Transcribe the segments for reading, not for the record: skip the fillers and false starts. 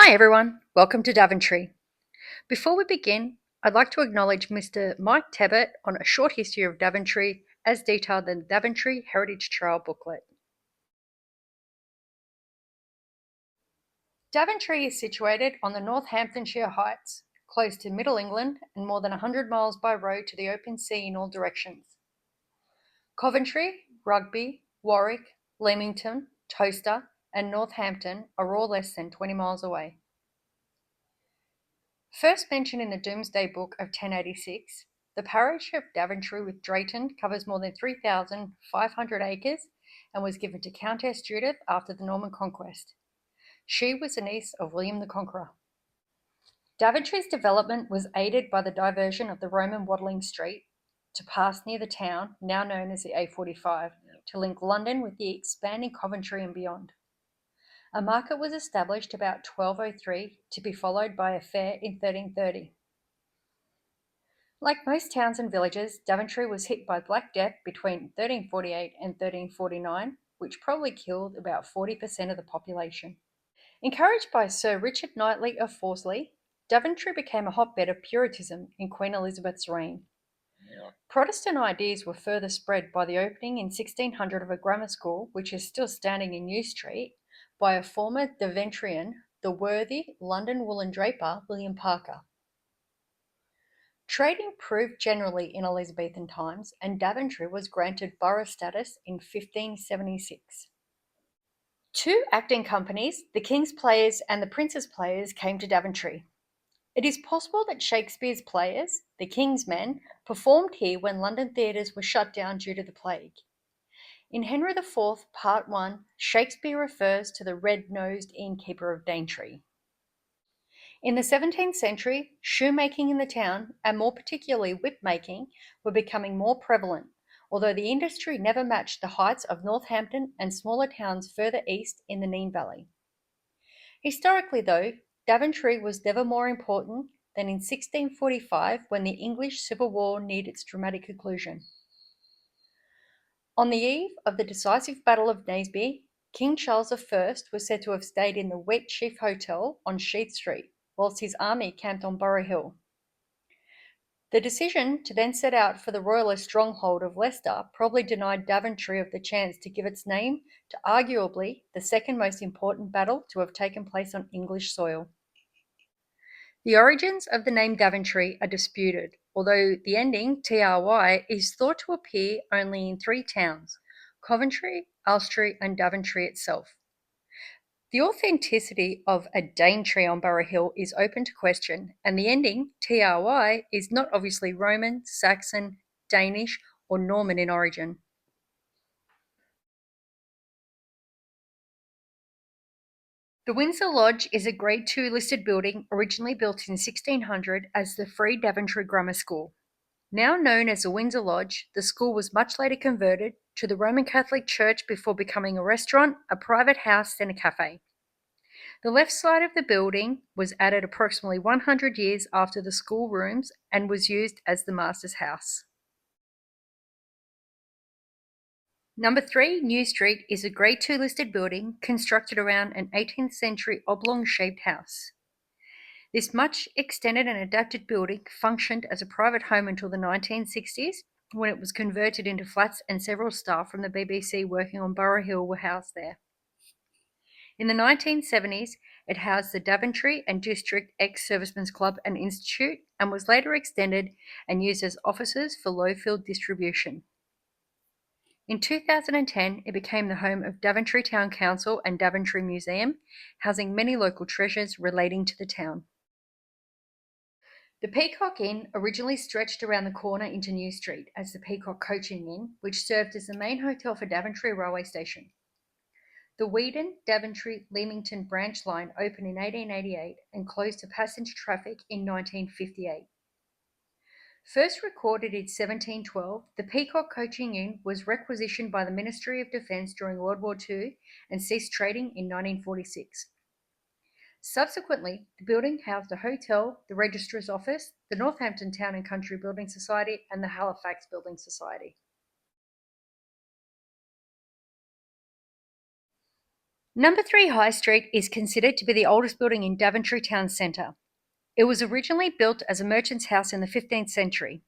Hi everyone, welcome to Daventry. Before we begin, I'd like to acknowledge Mr. Mike Tebbett on a short history of Daventry as detailed in the Daventry Heritage Trail booklet. Daventry is situated on the Northamptonshire Heights, close to Middle England and more than 100 miles by road to the open sea in all directions. Coventry, Rugby, Warwick, Leamington, Towcester and Northampton are all less than 20 miles away. First mentioned in the Domesday Book of 1086, the parish of Daventry with Drayton covers more than 3,500 acres and was given to Countess Judith after the Norman conquest. She was a niece of William the Conqueror. Daventry's development was aided by the diversion of the Roman Watling Street to pass near the town, now known as the A45, to link London with the expanding Coventry and beyond. A market was established about 1203 to be followed by a fair in 1330. Like most towns and villages, Daventry was hit by Black Death between 1348 and 1349, which probably killed about 40% of the population. Encouraged by Sir Richard Knightley of Forsley, Daventry became a hotbed of Puritanism in Queen Elizabeth's reign. Protestant ideas were further spread by the opening in 1600 of a grammar school, which is still standing in New Street, by a former Daventrian, the worthy London woolen draper William Parker. Trade improved generally in Elizabethan times, and Daventry was granted borough status in 1576. Two acting companies, the King's Players and the Prince's Players, came to Daventry. It is possible that Shakespeare's players, the King's Men, performed here when London theatres were shut down due to the plague. In Henry IV, Part 1, Shakespeare refers to the red-nosed innkeeper of Daintry. In the 17th century, shoemaking in the town, and more particularly whip-making, were becoming more prevalent, although the industry never matched the heights of Northampton and smaller towns further east in the Nene Valley. Historically, though, Daventry was never more important than in 1645 when the English Civil War neared its dramatic conclusion. On the eve of the decisive Battle of Naseby, King Charles I was said to have stayed in the Wheatsheaf Hotel on Sheath Street, whilst his army camped on Burrow Hill. The decision to then set out for the royalist stronghold of Leicester probably denied Daventry of the chance to give its name to arguably the second most important battle to have taken place on English soil. The origins of the name Daventry are disputed, although the ending "try" is thought to appear only in three towns: Coventry, Elstree, and Daventry itself. The authenticity of a Daintry on Burrow Hill is open to question, and the ending "try" is not obviously Roman, Saxon, Danish, or Norman in origin. The Windsor Lodge is a Grade II listed building originally built in 1600 as the Free Daventry Grammar School. Now known as the Windsor Lodge, the school was much later converted to the Roman Catholic Church before becoming a restaurant, a private house, and a cafe. The left side of the building was added approximately 100 years after the school rooms and was used as the master's house. Number 3, New Street, is a Grade II listed building constructed around an 18th century oblong-shaped house. This much extended and adapted building functioned as a private home until the 1960s, when it was converted into flats and several staff from the BBC working on Burrow Hill were housed there. In the 1970s, it housed the Daventry and District Ex-Servicemen's Club and Institute and was later extended and used as offices for Lowfield distribution. In 2010, it became the home of Daventry Town Council and Daventry Museum, housing many local treasures relating to the town. The Peacock Inn originally stretched around the corner into New Street as the Peacock Coaching Inn, which served as the main hotel for Daventry Railway Station. The Weedon, Daventry, Leamington branch line opened in 1888 and closed to passenger traffic in 1958. First recorded in 1712, the Peacock Coaching Inn was requisitioned by the Ministry of Defence during World War II and ceased trading in 1946. Subsequently, the building housed a hotel, the Registrar's Office, the Northampton Town and Country Building Society, and the Halifax Building Society. Number 3 High Street is considered to be the oldest building in Daventry town centre. It was originally built as a merchant's house in the 15th century.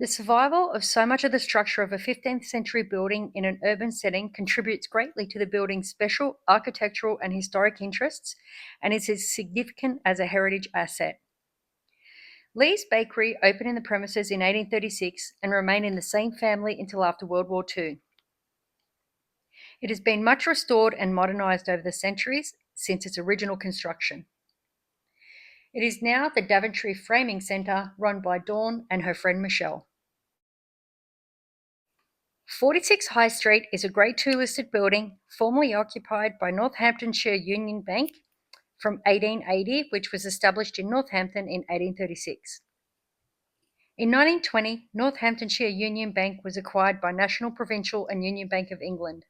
The survival of so much of the structure of a 15th century building in an urban setting contributes greatly to the building's special architectural and historic interests and is as significant as a heritage asset. Lee's Bakery opened in the premises in 1836 and remained in the same family until after World War II. It has been much restored and modernised over the centuries since its original construction. It is now the Daventry Framing Centre, run by Dawn and her friend Michelle. 46 High Street is a Grade 2 listed building formerly occupied by Northamptonshire Union Bank from 1880, which was established in Northampton in 1836. In 1920, Northamptonshire Union Bank was acquired by National Provincial and Union Bank of England,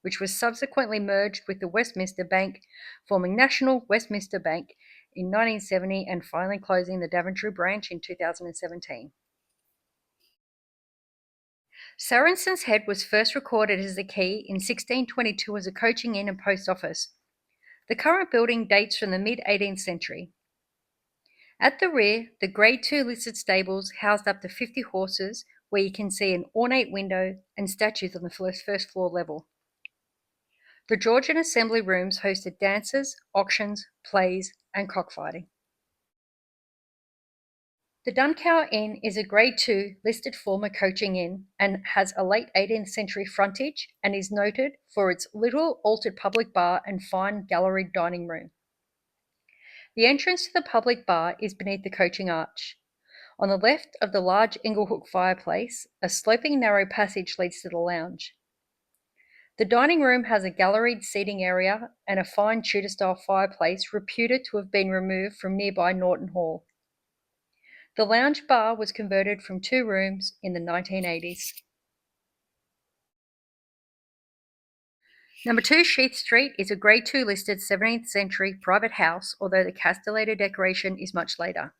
which was subsequently merged with the Westminster Bank, forming National Westminster Bank in 1970 and finally closing the Daventry branch in 2017. Saracens Head was first recorded as a quay in 1622 as a coaching inn and post office. The current building dates from the mid-18th century. At the rear, the Grade 2 listed stables housed up to 50 horses, where you can see an ornate window and statues on the first floor level. The Georgian Assembly Rooms hosted dances, auctions, plays, and cockfighting. The Duncow Inn is a Grade 2 listed former coaching inn and has a late 18th century frontage and is noted for its little altered public bar and fine galleried dining room. The entrance to the public bar is beneath the coaching arch. On the left of the large Inglehook fireplace, a sloping narrow passage leads to the lounge. The dining room has a galleried seating area and a fine Tudor-style fireplace reputed to have been removed from nearby Norton Hall. The lounge bar was converted from 2 rooms in the 1980s. Number 2 Sheath Street is a Grade 2 listed 17th century private house, although the castellated decoration is much later.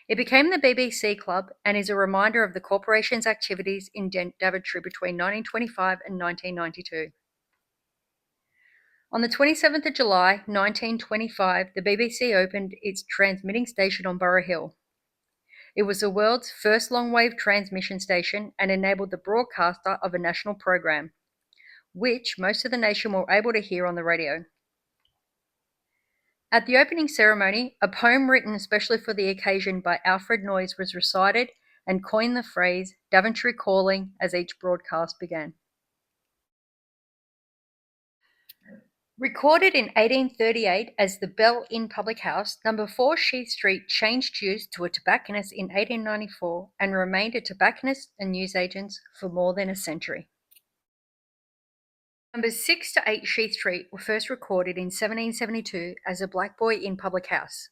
It became the BBC Club and is a reminder of the corporation's activities in Daventry between 1925 and 1992. On the 27th of July, 1925, the BBC opened its transmitting station on Burra Hill. It was the world's first long-wave transmission station and enabled the broadcaster of a national program, which most of the nation were able to hear on the radio. At the opening ceremony, a poem written especially for the occasion by Alfred Noyes was recited and coined the phrase Daventry Calling as each broadcast began. Recorded in 1838 as the Bell Inn Public House, number 4 Sheath Street changed use to a tobacconist in 1894 and remained a tobacconist and newsagents for more than a century. Numbers 6 to 8 Sheath Street were first recorded in 1772 as a Black Boy Inn public house.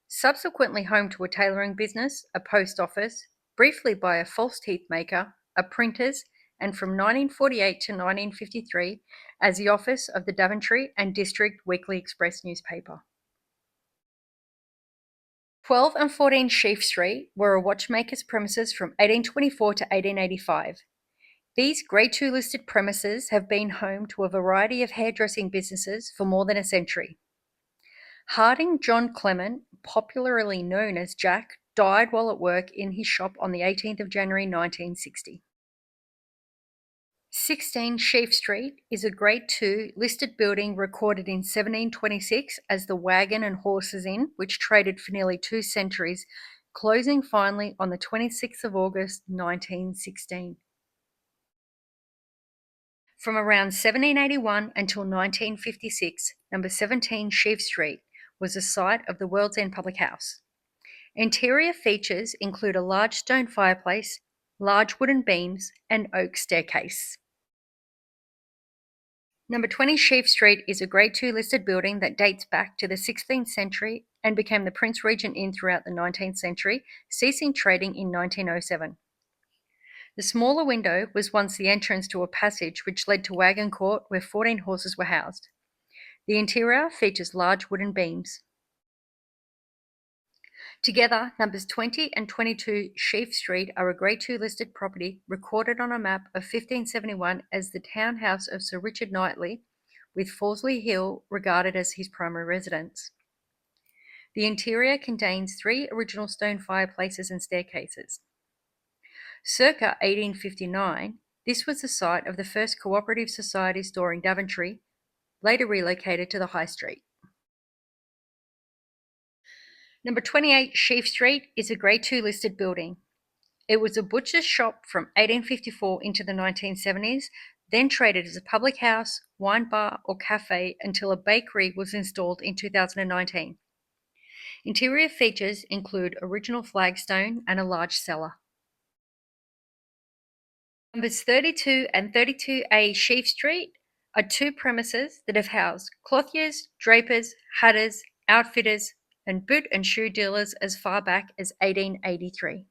Subsequently home to a tailoring business, a post office, briefly by a false teeth maker, a printer's, and from 1948 to 1953 as the office of the Daventry and District Weekly Express newspaper. 12 and 14 Sheath Street were a watchmaker's premises from 1824 to 1885. These Grade 2 listed premises have been home to a variety of hairdressing businesses for more than a century. Harding John Clement, popularly known as Jack, died while at work in his shop on the 18th of January 1960. 16 Sheath Street is a Grade 2 listed building recorded in 1726 as the Wagon and Horses Inn, which traded for nearly 2 centuries, closing finally on the 26th of August 1916. From around 1781 until 1956, number 17 Sheath Street was the site of the World's End Public House. Interior features include a large stone fireplace, large wooden beams, and oak staircase. Number 20 Sheaf Street is a Grade II listed building that dates back to the 16th century and became the Prince Regent Inn throughout the 19th century, ceasing trading in 1907. The smaller window was once the entrance to a passage which led to Wagon Court, where 14 horses were housed. The interior features large wooden beams. Together, numbers 20 and 22 Sheaf Street are a Grade II listed property recorded on a map of 1571 as the townhouse of Sir Richard Knightley, with Fawsley Hill regarded as his primary residence. The interior contains 3 original stone fireplaces and staircases. Circa 1859, this was the site of the first cooperative society store in Daventry, later relocated to the High Street. Number 28 Sheaf Street is a Grade II listed building. It was a butcher's shop from 1854 into the 1970s, then traded as a public house, wine bar, or cafe until a bakery was installed in 2019. Interior features include original flagstone and a large cellar. Numbers 32 and 32A Sheaf Street are 2 premises that have housed clothiers, drapers, hatters, outfitters, and boot and shoe dealers as far back as 1883.